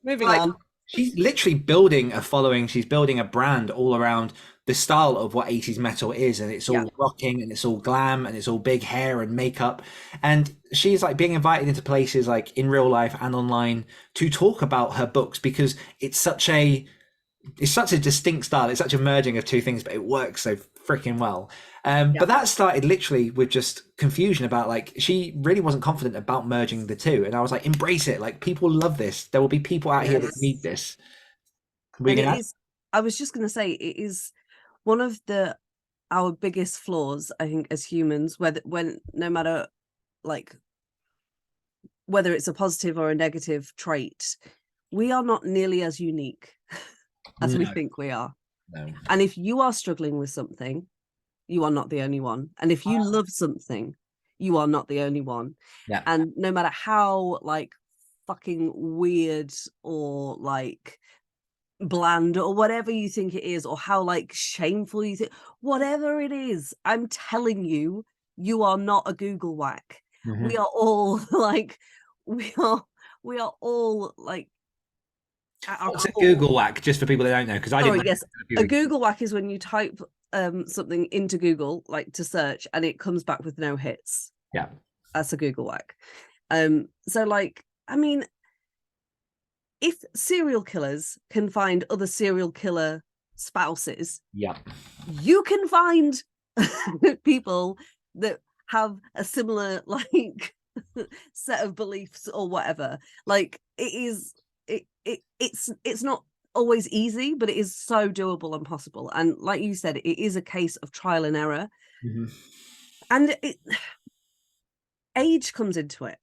Moving on. She's literally building a following. She's building a brand all around the style of what 80s metal is, and it's all rocking and it's all glam and it's all big hair and makeup. And she's like being invited into places like in real life and online to talk about her books, because it's such a distinct style. It's such a merging of two things, but it works so freaking well. But that started literally with just confusion about, like, she really wasn't confident about merging the two, and I was like, embrace it. Like, people love this. There will be people out here that need this. I was just going to say, it is one of our biggest flaws, I think, as humans, no matter like whether it's a positive or a negative trait, we are not nearly as unique as we think we are. No. And if you are struggling with something, you are not the only one. And if you love something, you are not the only one. Yeah. And no matter how like fucking weird or like bland or whatever you think it is, or how like shameful you think, whatever it is, I'm telling you, you are not a Google whack. We are all like, we are all like, what's a Google whack, just for people that don't know? Because I didn't. Yes, a Google whack is when you type something into Google, like to search, and it comes back with no hits. Yeah, that's a Google whack. So like, I mean, if serial killers can find other serial killer spouses, you can find people that have a similar like set of beliefs or whatever. Like it's not always easy, but it is so doable and possible. And like you said, it is a case of trial and error. And age comes into it.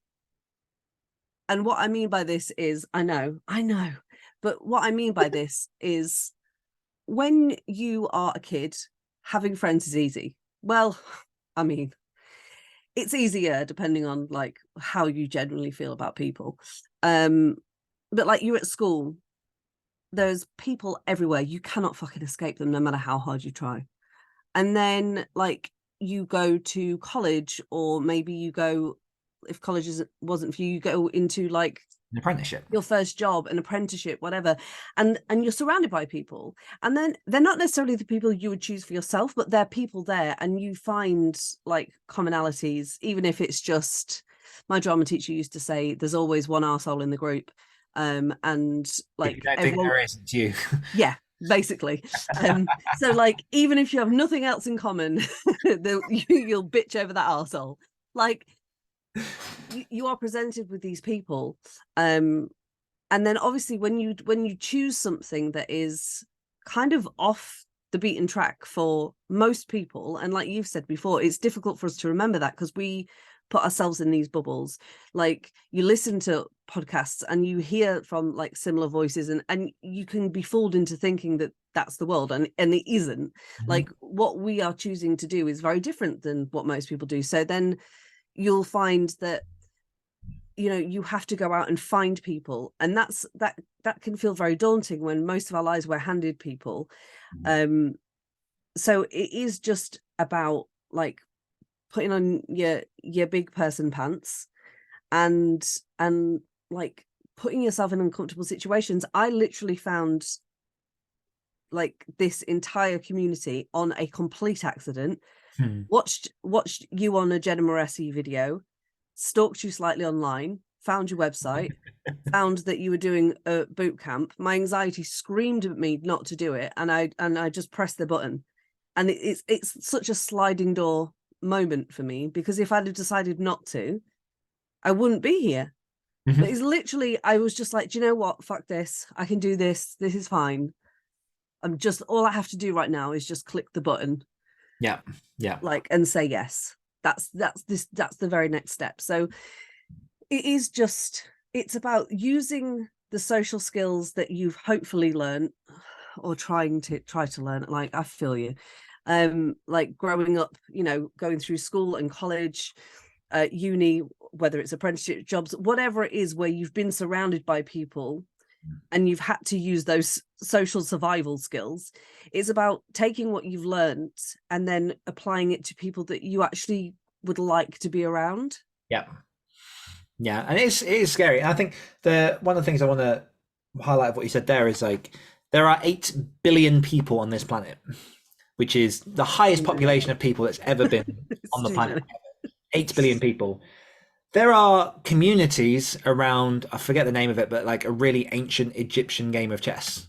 And what I mean by this is, I know, but what I mean by this is, when you are a kid, having friends is easy. Well, I mean, it's easier depending on like how you generally feel about people. But like, you're at school, there's people everywhere. You cannot fucking escape them no matter how hard you try. And then like you go to college, or maybe you go, if college wasn't for you, you go into like an apprenticeship, your first job, an apprenticeship, whatever. And you're surrounded by people. And then they're not necessarily the people you would choose for yourself, but they're people there. And you find like commonalities, even if it's just, my drama teacher used to say, there's always one arsehole in the group. And like, I think there is, it's you. Yeah, basically. So like, even if you have nothing else in common, you'll bitch over that arsehole. Like, you are presented with these people, and then obviously when you choose something that is kind of off the beaten track for most people, and like you've said before, it's difficult for us to remember that because we put ourselves in these bubbles. Like, you listen to podcasts and you hear from like similar voices, and you can be fooled into thinking that that's the world, and it isn't. Like, what we are choosing to do is very different than what most people do. So then you'll find that, you know, you have to go out and find people, and that can feel very daunting when most of our lives we're handed people. So it is just about like putting on your big person pants and like putting yourself in uncomfortable situations. I literally found like this entire community on a complete accident. Watched you on a Jenna Moresi video, stalked you slightly online, found your website, found that you were doing a boot camp. My anxiety screamed at me not to do it, and I just pressed the button. And it's such a sliding door moment for me, because if I'd have decided not to, I wouldn't be here. But it's literally, I was just like, do you know what? Fuck this. I can do this. This is fine. all I have to do right now is just click the button, Yeah. like, and say yes. That's the very next step. So it's about using the social skills that you've hopefully learned, or try to learn. Like, I feel you. Like growing up, going through school and college, uni, whether it's apprenticeship, jobs, whatever it is, where you've been surrounded by people and you've had to use those social survival skills. It's about taking what you've learned and then applying it to people that you actually would like to be around. Yeah, and it is scary. And I think one of the things I want to highlight of what you said there is, like, there are 8 billion people on this planet, which is the highest population of people that's ever been on the planet. 8 billion people. There are communities around, I forget the name of it, but like a really ancient Egyptian game of chess.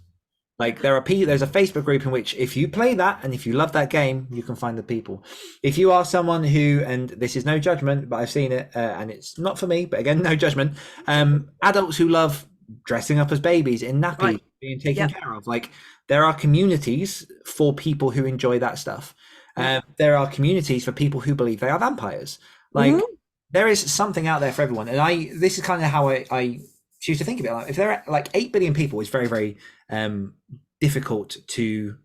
Like, there's a Facebook group in which, if you play that and if you love that game, you can find the people. If you are someone who, and this is no judgment, but I've seen it, and it's not for me, but again, no judgment. Adults who love dressing up as babies in nappies, right, being taken care of. Like, there are communities for people who enjoy that stuff. There are communities for people who believe they are vampires. Like, there is something out there for everyone. And this is kind of how I choose to think of it. Like, if there are like 8 billion people, is very, very difficult to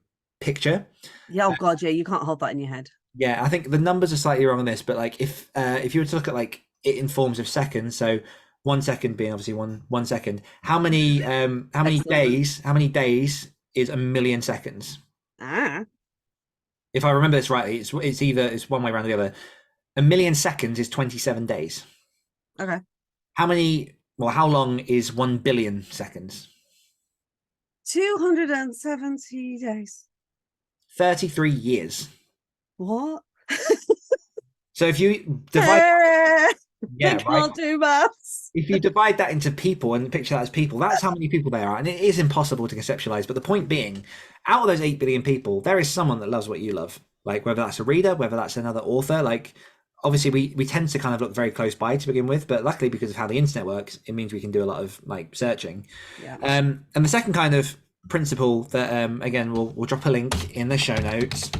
picture. Yeah, oh god, yeah, you can't hold that in your head. Yeah, I think the numbers are slightly wrong on this, but like, if you were to look at like it in forms of seconds, so 1 second being obviously one second, how many days is a million seconds? If I remember this rightly, it's one way around the other. A million seconds is 27 days. Okay. How long is 1 billion seconds? 270 days. 33 years. What? So if you divide I can't do maths. If you divide that into people and picture that as people, that's how many people there are. And it is impossible to conceptualize. But the point being, out of those 8 billion people, there is someone that loves what you love. Like, whether that's a reader, whether that's another author. Like, obviously we tend to kind of look very close by to begin with, but luckily, because of how the internet works, it means we can do a lot of like searching. Yeah. And the second kind of principle that again we'll drop a link in the show notes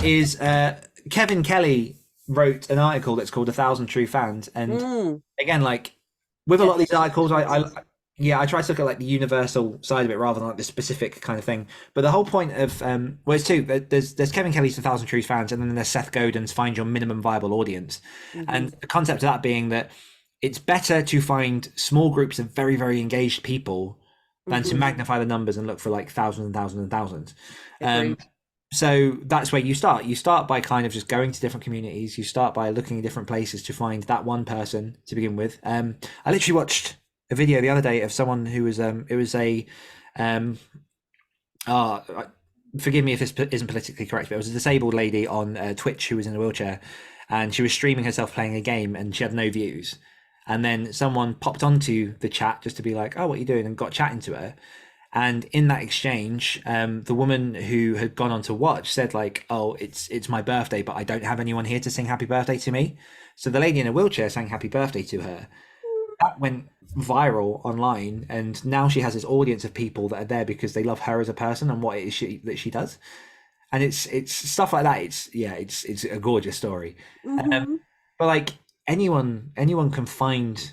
is Kevin Kelly wrote an article that's called 1,000 True Fans, and again, like with a lot of these articles, I try to look at like the universal side of it rather than like the specific kind of thing. But the whole point of it's two. There's Kevin Kelly's 1,000 True Fans, and then there's Seth Godin's Find Your Minimum Viable Audience. And the concept of that being that it's better to find small groups of very, very engaged people than to magnify the numbers and look for like thousands and thousands and thousands. So that's where you start. You start by kind of just going to different communities. You start by looking at different places to find that one person to begin with. I literally watched a video the other day of someone who was forgive me if this isn't politically correct, but it was a disabled lady on Twitch who was in a wheelchair, and she was streaming herself playing a game and she had no views. And then someone popped onto the chat just to be like, oh, what are you doing? And got chatting to her. And in that exchange, the woman who had gone on to watch said like, oh, it's my birthday, but I don't have anyone here to sing happy birthday to me. So the lady in a wheelchair sang happy birthday to her. That went viral online, and now she has this audience of people that are there because they love her as a person and what it is that she does. And it's stuff like that. It's a gorgeous story. But like anyone can find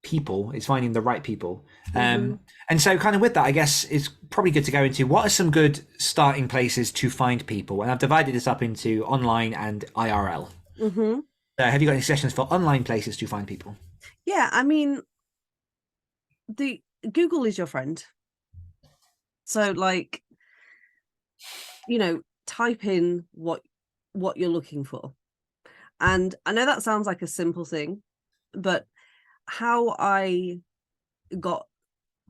people. It's finding the right people. And so kind of with that, I guess it's probably good to go into what are some good starting places to find people. And I've divided this up into online and IRL. So have you got any suggestions for online places to find people? Yeah, I mean, the Google is your friend. So like, type in what you're looking for. And I know that sounds like a simple thing, but how I got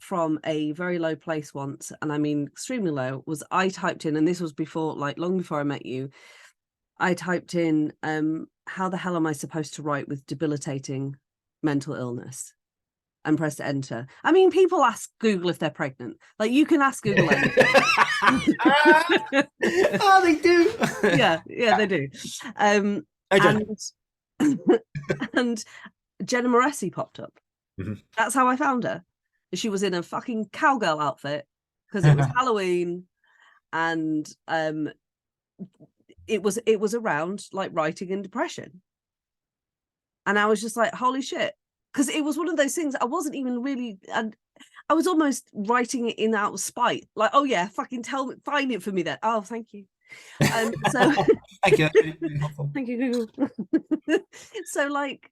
from a very low place once, and I mean extremely low, was I typed in, and this was before, like long before I met you, I typed in how the hell am I supposed to write with debilitating mental illness, and pressed enter. I mean, people ask Google if they're pregnant. Like, you can ask Google anything. Oh, they do. yeah, they do. And Jenna Moresi popped up. That's how I found her. She was in a fucking cowgirl outfit because it was Halloween, and it was around like writing and depression. And I was just like, holy shit. Because it was one of those things I wasn't even really, and I was almost writing it in out of spite. Like, oh yeah, fucking find it for me then. Oh, thank you. So Thank you. That's really helpful. thank you, Google. So like,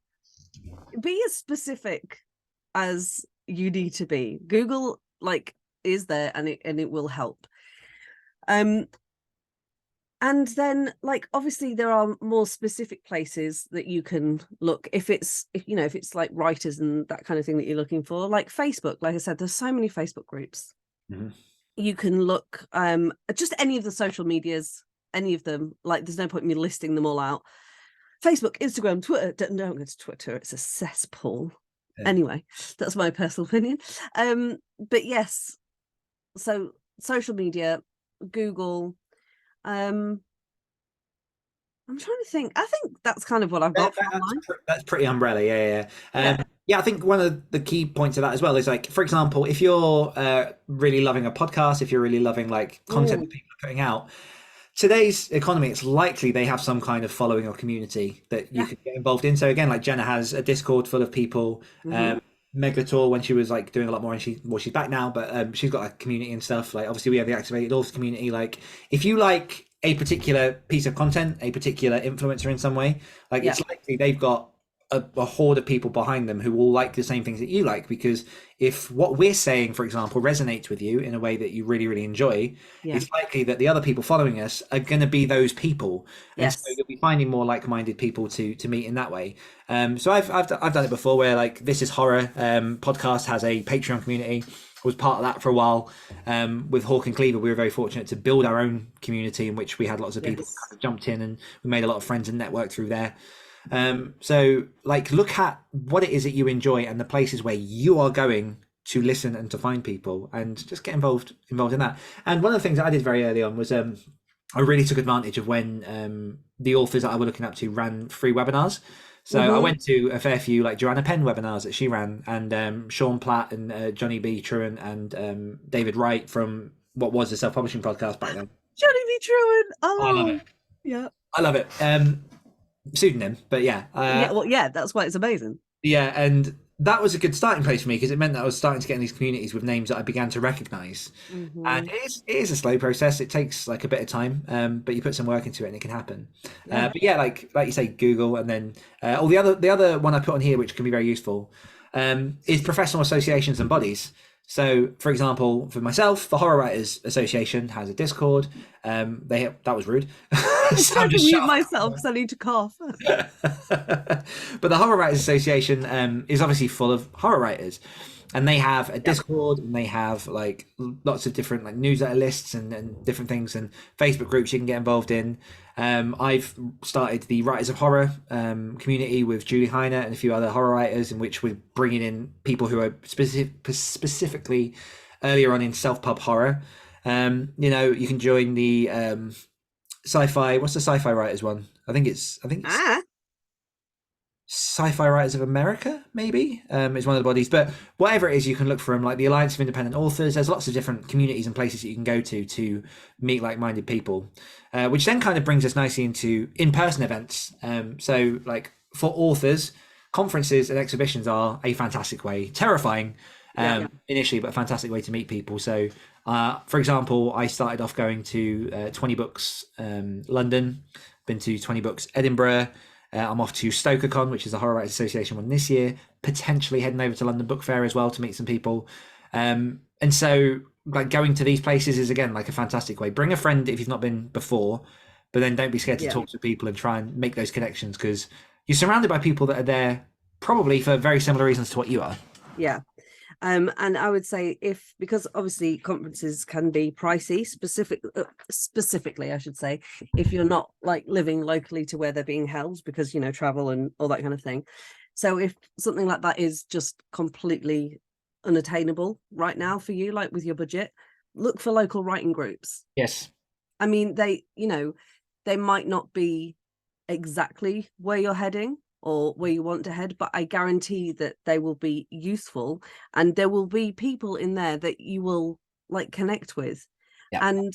be as specific as you need to be. Google like is there, and it will help. And then like obviously there are more specific places that you can look if it's like writers and that kind of thing that you're looking for, like Facebook. Like I said, there's so many Facebook groups. Mm-hmm. You can look just any of the social medias, any of them. Like there's no point in me listing them all out. Facebook, Instagram, Twitter. Don't go to Twitter, it's a cesspool. Yeah. Anyway, that's my personal opinion. But yes, so social media, Google. I'm trying to think. I think that's kind of what I've got. That's pretty umbrella. Yeah. I think one of the key points of that as well is like, for example, if you're really loving a podcast, if you're really loving like content that people are putting out, today's economy, it's likely they have some kind of following or community that you could get involved in. So again, like Jenna has a Discord full of people. Meglator, when she was like doing a lot more, and she's back now, but she's got a community and stuff. Like obviously we have the Activated Authors community. Like if you like a particular piece of content, a particular influencer in some way, like it's likely they've got a horde of people behind them who will like the same things that you like, because if what we're saying, for example, resonates with you in a way that you really, really enjoy, it's likely that the other people following us are going to be those people. And so you'll be finding more like-minded people to meet in that way. So I've done it before, where like This Is Horror podcast has a Patreon community. I was part of that for a while. With Hawk and Cleaver, we were very fortunate to build our own community in which we had lots of people kind of jumped in, and we made a lot of friends and networked through there. So like look at what it is that you enjoy and the places where you are going to listen and to find people, and just get involved in that. And one of the things that I did very early on was I really took advantage of when the authors that I were looking up to ran free webinars. So I went to a fair few like Joanna Penn webinars that she ran, and Sean Platt and Johnny B. Truan and David Wright from what was the Self-Publishing Podcast back then. Johnny B. Truan. Oh, I love it. Yeah. I love it. Pseudonym, but that's why it's amazing. Yeah, and that was a good starting place for me, because it meant that I was starting to get in these communities with names that I began to recognize. And it is a slow process. It takes like a bit of time, but you put some work into it and it can happen. But yeah, like you say, Google, and then the other one I put on here, which can be very useful, is professional associations and bodies. So, for example, for myself, the Horror Writers Association has a Discord. That was rude. So I'm just mute myself because I need to cough. But the Horror Writers Association is obviously full of horror writers, and they have a Discord, and they have like lots of different like newsletter lists and different things, and Facebook groups you can get involved in. I've started the Writers of Horror community with Julie Heiner and a few other horror writers, in which we're bringing in people who are specifically earlier on in self-pub horror. You can join the sci-fi. What's the sci-fi writers one? I think it's Sci-Fi Writers of America, maybe, is one of the bodies. But whatever it is, you can look for them, like the Alliance of Independent Authors. There's lots of different communities and places that you can go to meet like-minded people, which then kind of brings us nicely into in-person events. So like for authors, conferences and exhibitions are a fantastic way, terrifying initially, but a fantastic way to meet people. So for example, I started off going to 20 Books London, been to 20 Books Edinburgh. I'm off to StokerCon, which is the Horror Writers Association one this year, potentially heading over to London Book Fair as well to meet some people. And so like going to these places is, again, like a fantastic way. Bring a friend if you've not been before, but then don't be scared to talk to people and try and make those connections, because you're surrounded by people that are there probably for very similar reasons to what you are. Yeah. And I would say because obviously conferences can be pricey, specifically, I should say, if you're not like living locally to where they're being held, because, travel and all that kind of thing. So if something like that is just completely unattainable right now for you, like with your budget, look for local writing groups. Yes. I mean, they might not be exactly where you're heading or where you want to head, but I guarantee that they will be useful, and there will be people in there that you will like connect with. Yeah. And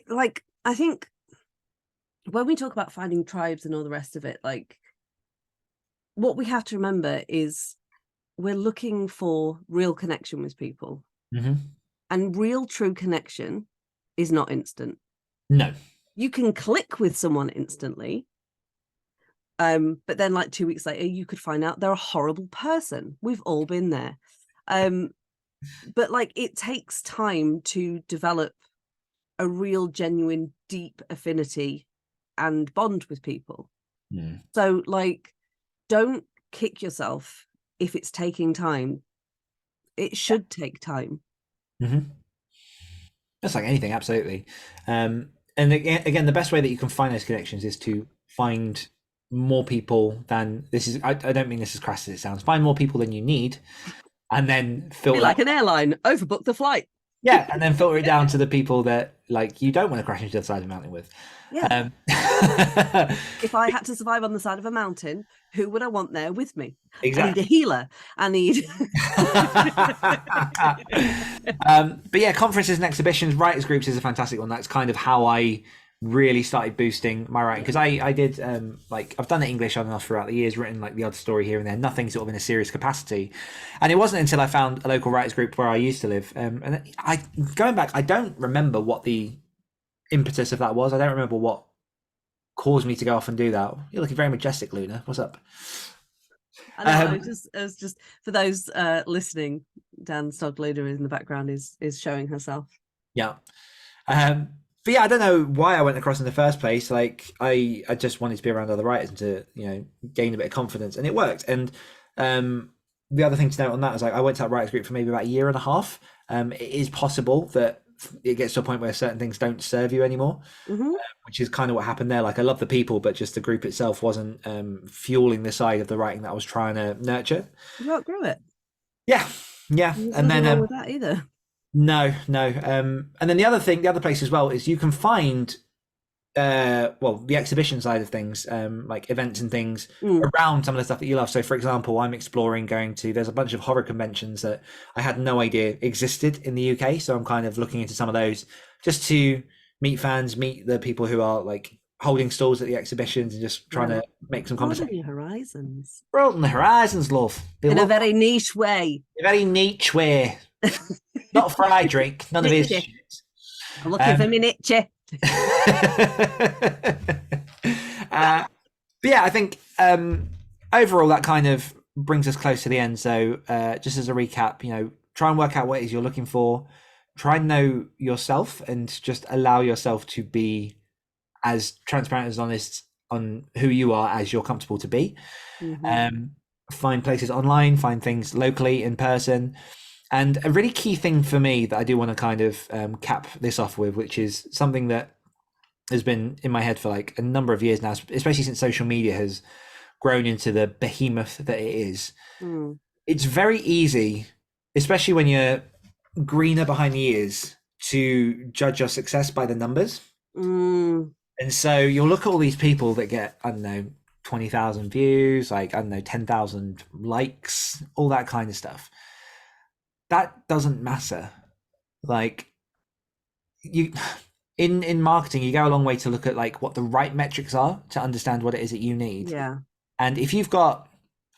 like, I think when we talk about finding tribes and all the rest of it, like, what we have to remember is we're looking for real connection with people. Mm-hmm. And real true connection is not instant. No. You can click with someone instantly, but then like 2 weeks later you could find out they're a horrible person. We've all been there. But like, it takes time to develop a real genuine deep affinity and bond with people. So like, don't kick yourself if it's taking time. It should take time. Mm-hmm. Just like anything, absolutely. And again, the best way that you can find those connections is to find more people than this is. I don't mean this as crass as it sounds. Find more people than you need, and then filter Be like an airline, overbook the flight. Yeah, and then filter it down to the people that like you don't want to crash into the other side of the mountain with. Yeah. If I had to survive on the side of a mountain, who would I want there with me? Exactly. I need a healer. I need. But yeah, conferences and exhibitions, writers groups is a fantastic one. That's kind of how I really started boosting my writing, because I did like I've done it English on and off throughout the years, written like the odd story here and there, nothing sort of in a serious capacity. And it wasn't until I found a local writers group where I used to live, and going back, I don't remember what the impetus of that was. I don't remember what caused me to go off and do that. You're looking very majestic, Luna. What's up? I know, I was just for those listening, Dan's dog Luna in the background is showing herself. Yeah. But yeah, I don't know why I went across in the first place. Like I just wanted to be around other writers and to, you know, gain a bit of confidence, and it worked. And the other thing to note on that is like I went to that writers group for maybe about a year and a half. It is possible that it gets to a point where certain things don't serve you anymore, which is kind of what happened there. Like I love the people, but just the group itself wasn't fueling the side of the writing that I was trying to nurture. You outgrew it. Yeah. There's And then nothing wrong with that either. No. And then the other place as well is you can find the exhibition side of things, like events and things around some of the stuff that you love. So for example, I'm exploring there's a bunch of horror conventions that I had no idea existed in the UK. So I'm kind of looking into some of those just to meet fans, meet the people who are like holding stalls at the exhibitions and just trying to make some conversation. Broaden your horizons. Broaden the horizons, love. In a very niche way. A very niche way. Not Friedrich, none of his shit. I'm looking for me niche. But yeah, I think overall that kind of brings us close to the end. So just as a recap, you know, try and work out what it is you're looking for. Try and know yourself and just allow yourself to be as transparent, as honest on who you are as you're comfortable to be. Find places online, find things locally, in person. And a really key thing for me that I do want to kind of cap this off with, which is something that has been in my head for like a number of years now, especially since social media has grown into the behemoth that it is. It's very easy, especially when you're greener behind the ears, to judge your success by the numbers. And so you'll look at all these people that get, I don't know, 20,000 views, like, I don't know, 10,000 likes, all that kind of stuff. That doesn't matter. Like you in marketing, you go a long way to look at like what the right metrics are to understand what it is that you need. Yeah. And if you've got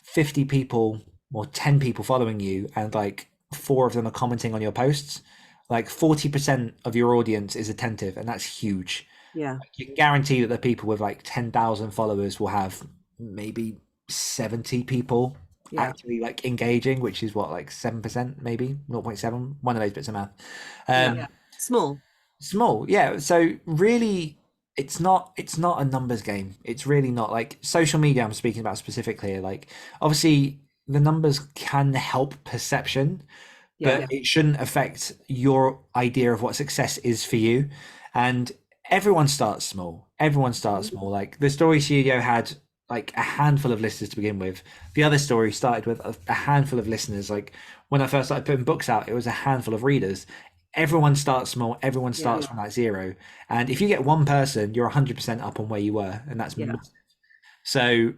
50 people or 10 people following you and like 4 of them are commenting on your posts, like 40% of your audience is attentive, and that's huge. Yeah. Like, you can guarantee that the people with like 10,000 followers will have maybe 70 people actually like engaging, which is what, like 7%, maybe 0.7, one of those bits of math. Small, yeah. So really, it's not a numbers game. It's really not. Like social media, I'm speaking about specifically here. Like obviously the numbers can help perception, but it shouldn't affect your idea of what success is for you. And everyone starts small. Like the Story Studio had like a handful of listeners to begin with. The other story started with a handful of listeners. Like when I first started putting books out, it was a handful of readers. Everyone starts small. Everyone starts from that zero. And if you get one person, you're 100% up on where you were, and that's massive. So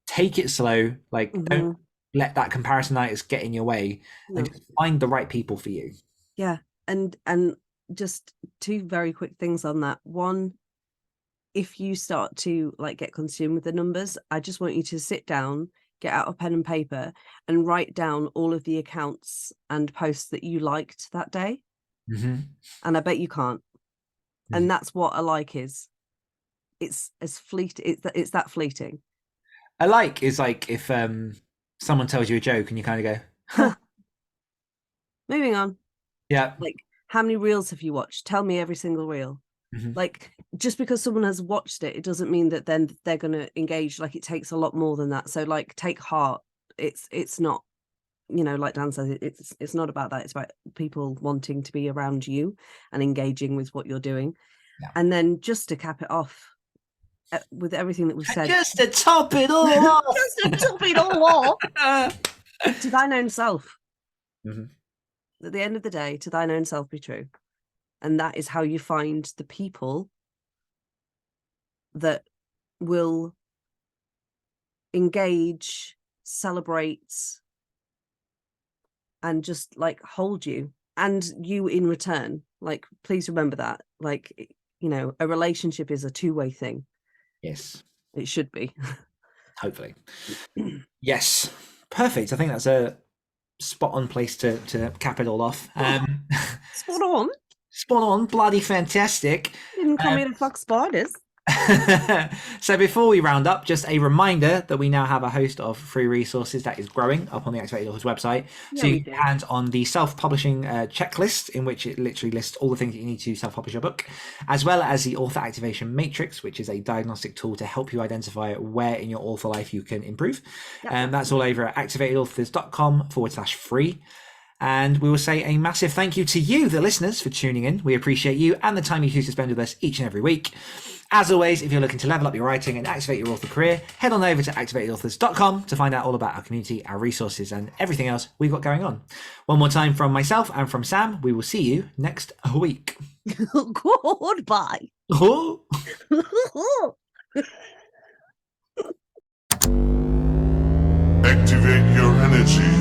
take it slow. Like don't let that comparisonitis get in your way, and just find the right people for you. Yeah. and just two very quick things on that. One, if you start to like get consumed with the numbers, I just want you to sit down, get out a pen and paper, and write down all of the accounts and posts that you liked that day. Mm-hmm. And I bet you can't. And that's what a like is. It's as it's that fleeting. A like is like if someone tells you a joke and you kind of go, huh. Moving on. Yeah. Like, how many reels have you watched? Tell me every single reel. Mm-hmm. Like, just because someone has watched it, it doesn't mean that then they're going to engage. Like, it takes a lot more than that. So, like, take heart. It's not, you know, like Dan says, it's not about that. It's about people wanting to be around you and engaging with what you're doing. Yeah. And then just to cap it off with everything that we've said, just to top it all off, just to top it all off, to thine own self. Mm-hmm. At the end of the day, to thine own self be true. And that is how you find the people that will engage, celebrate, and just like hold you, and you in return. Like, please remember that. Like, you know, a relationship is a two-way thing. Yes. It should be. Hopefully. Yes. Perfect. I think that's a spot on place to cap it all off. Spot on. Spot on. Bloody fantastic. You didn't come here to fuck spiders. So before we round up, just a reminder that we now have a host of free resources that is growing up on the Activated Authors website. Yeah, so you can hand on the self-publishing checklist, in which it literally lists all the things that you need to self-publish your book, as well as the author activation matrix, which is a diagnostic tool to help you identify where in your author life you can improve. And that's all over at activatedauthors.com/free. And we will say a massive thank you to you, the listeners, for tuning in. We appreciate you and the time you choose to spend with us each and every week. As always, if you're looking to level up your writing and activate your author career, head on over to activatedauthors.com to find out all about our community, our resources, and everything else we've got going on. One more time from myself and from Sam, we will see you next week. Goodbye. Activate your energy.